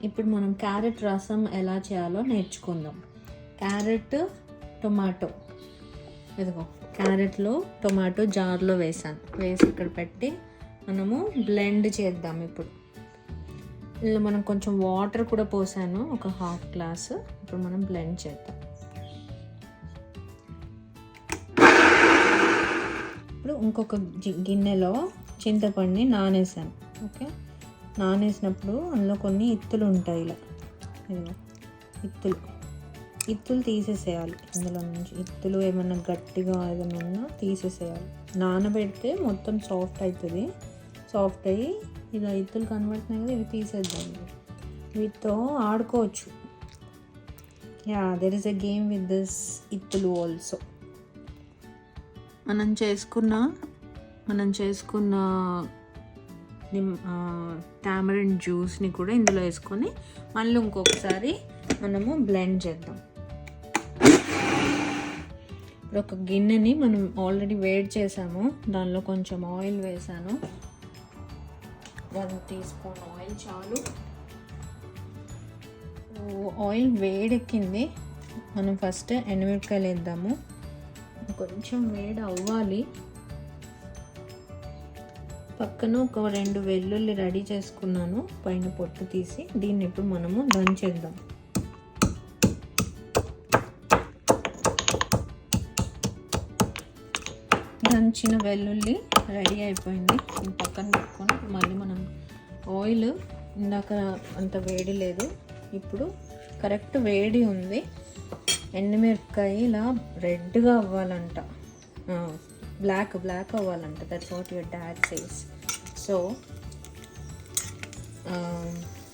ఇప్పుడు మనం క్యారెట్ రసం ఎలా చేయాలో నేర్చుకుందాం. క్యారెట్, టొమాటో, ఇదిగో క్యారెట్లో టొమాటో జార్లో వేసి ఇక్కడ పెట్టి మనము బ్లెండ్ చేద్దాం. ఇప్పుడు ఇందులో మనం కొంచెం వాటర్ కూడా పోసాను, ఒక 1/2 గ్లాసు. ఇప్పుడు మనం బ్లెండ్ చేద్దాం. ఇప్పుడు ఇంకొక గిన్నెలో చింతపండుని నానేసాను. ఓకే, నానేసినప్పుడు అందులో కొన్ని ఇత్తులు ఉంటాయి, ఇలా ఇత్తులు తీసేసేయాలి. ఇందులో నుంచి ఇత్తులు ఏమన్నా గట్టిగా ఏదైనా ఉన్నా తీసేసేయాలి. నానబెడితే మొత్తం సాఫ్ట్ అవుతుంది. సాఫ్ట్ అయ్యి ఇలా ఇత్తులు కనబడుతున్నాయి కదా, ఇవి తీసేద్దాం. వీటితో ఆడుకోవచ్చు. There is a game with this ఇత్తులు ఆల్సో. మనం చేసుకున్న టామరిన్ జ్యూస్ని కూడా ఇందులో వేసుకొని మళ్ళీ ఇంకొకసారి మనము బ్లెండ్ చేద్దాం. ఇప్పుడు ఒక గిన్నెని మనం ఆల్రెడీ వేడి చేసాము, దానిలో కొంచెం ఆయిల్ వేసాను. 1 టీ స్పూన్ ఆయిల్ చాలు. ఆయిల్ వేడెక్కింది. మనం ఫస్ట్ ఎండుమిరపకాయలు వేద్దాము. కొంచెం వేడి అవ్వాలి. పక్కన ఒక 2 వెల్లుల్లి రెడీ చేసుకున్నాను, పైన పొట్టు తీసి. దీన్ని ఇప్పుడు మనము దంచేద్దాం. దంచిన వెల్లుల్లి రెడీ అయిపోయింది. దీన్ని పక్కన పెట్టుకొని మళ్ళీ మనం ఆయిల్, ఇందాక అంత వేడి లేదు, ఇప్పుడు కరెక్ట్ వేడి ఉంది. ఎండుమిరపకాయ ఇలా రెడ్గా అవ్వాలంట, బ్లాక్ అవ్వాలంట. That's what your dad says. So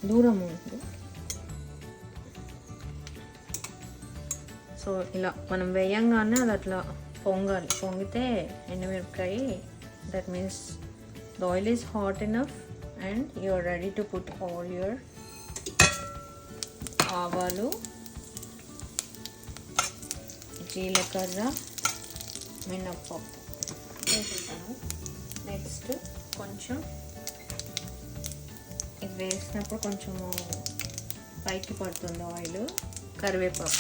దూరం ఉంది. సో ఇలా మనం వేయంగానే అది అట్లా పొంగాలి. పొంగితే ఎండుమిరపకాయ, that means the oil is hot enough and you are ready to put all your ఆవాలు, జీలకర్ర, మినప్పప్పు వేసుకుంటాము. నెక్స్ట్ కొంచెం ఇది వేసినప్పుడు కొంచెము పైకి పడుతుంది ఆయిల్. కరివేపాకు,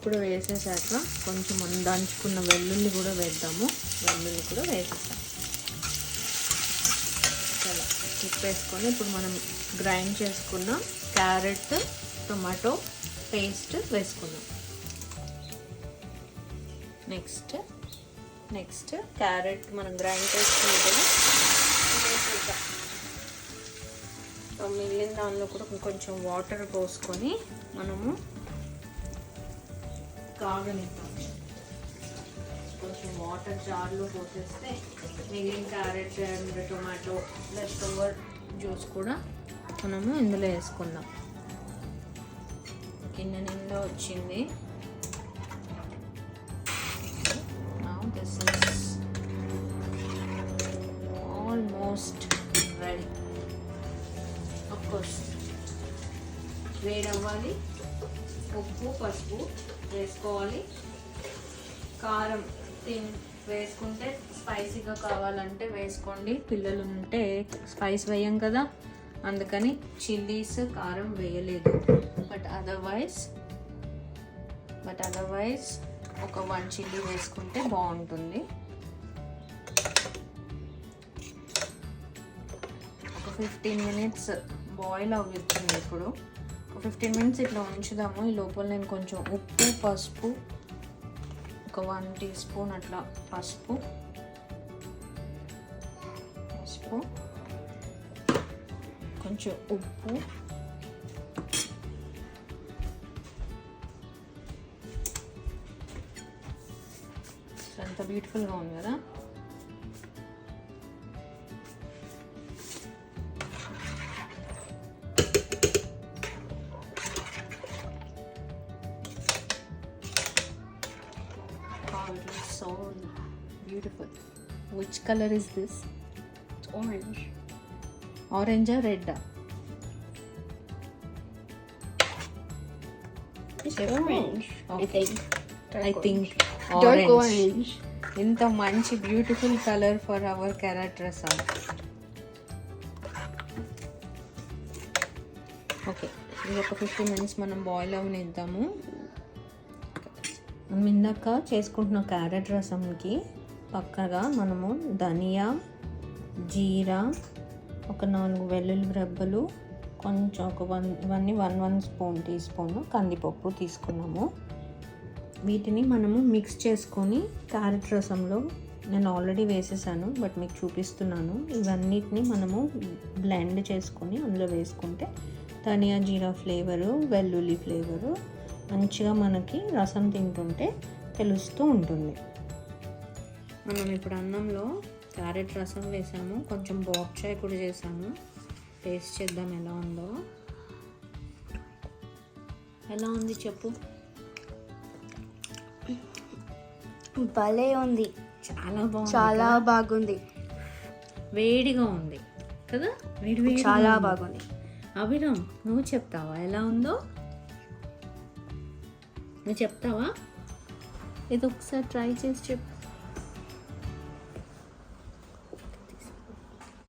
కూడా వేసేసాక కొంచెం మనం దంచుకున్న వెల్లుల్లి కూడా వేద్దాము. వెల్లుల్లి కూడా వేసేసాం. చాలా తిప్పేసుకొని ఇప్పుడు మనం గ్రైండ్ చేసుకున్న క్యారెట్, టొమాటో పేస్ట్ వేసుకున్నాం. నెక్స్ట్ క్యారెట్ మనం గ్రైండ్ చేసుకుంటే వేసేద్దాం. మిగిలిన దానిలో కూడా కొంచెం వాటర్ పోసుకొని మనము కాగనిద్దాం. కొంచెం వాటర్ జార్లో పోసేస్తే మిగిలిన carrot and tomato left over juice కూడా మనము ఇందులో వేసుకుందాం. గిన్నె నిండా వచ్చింది. Now this is almost ready. Of course వేడి అవ్వాలి. ఉప్పు, పసుపు వేసుకోవాలి. కారం వేసుకుంటే స్పైసీగా కావాలంటే వేసుకోండి. పిల్లలు ఉంటే స్పైస్ వేయం కదా, అందుకని చిల్లీస్, కారం వేయలేదు. బట్ అదర్వైజ్ ఒక 1 చిల్లీ వేసుకుంటే బాగుంటుంది. ఒక 15 మినిట్స్ బాయిల్ అవుతుంది. ఇప్పుడు ఒక 15 మినిట్స్ ఇట్లా ఉంచుదాము. ఈ లోపల నేను కొంచెం ఉప్పు, పసుపు, ఒక 1 టీ స్పూన్ అట్లా పసుపు, కొంచెం ఉప్పు, ఎంత బ్యూటిఫుల్గా ఉంది కదా. It looks so beautiful. Which color is this? It's orange. Orange or red? It's orange. Okay. I think. I think dark orange. ఇంత మంచి beautiful colour for hour carrot రసం. ఓకే, ఇది ఒక 15 minutes మనం బాయిల్ అవనిద్దాము. మనం ఇందాక చేసుకుంటున్న క్యారెట్ రసంకి పక్కగా మనము ధనియా, జీరా, ఒక 4 వెల్లుల్లి రెబ్బలు, కొంచెం ఇవన్నీ 1 టీ స్పూన్ కందిపప్పు తీసుకున్నాము. వీటిని మనము మిక్స్ చేసుకొని క్యారెట్ రసంలో నేను ఆల్రెడీ వేసేసాను, బట్ మీకు చూపిస్తున్నాను. ఇవన్నిటిని మనము బ్లెండ్ చేసుకొని అందులో వేసుకుంటే ధనియా జీరా ఫ్లేవరు, వెల్లుల్లి ఫ్లేవరు మంచిగా మనకి రసం తింటుంటే తెలుస్తూ ఉంటుంది. మనం ఇప్పుడు అన్నంలో క్యారెట్ రసం వేసాము, కొంచెం బాబ్ చాయ్ కూడా చేసాము. టేస్ట్ చేద్దాం ఎలా ఉందో. ఎలా ఉంది చెప్పు. భలే ఉంది, చాలా బాగుంది, చాలా బాగుంది, వేడిగా ఉంది కదా, వేడి చాలా బాగుంది. అభిరామ్, నువ్వు చెప్తావా ఎలా ఉందో? నువ్వు చెప్తావా? ఇది ఒకసారి ట్రై చేసి చెప్పు.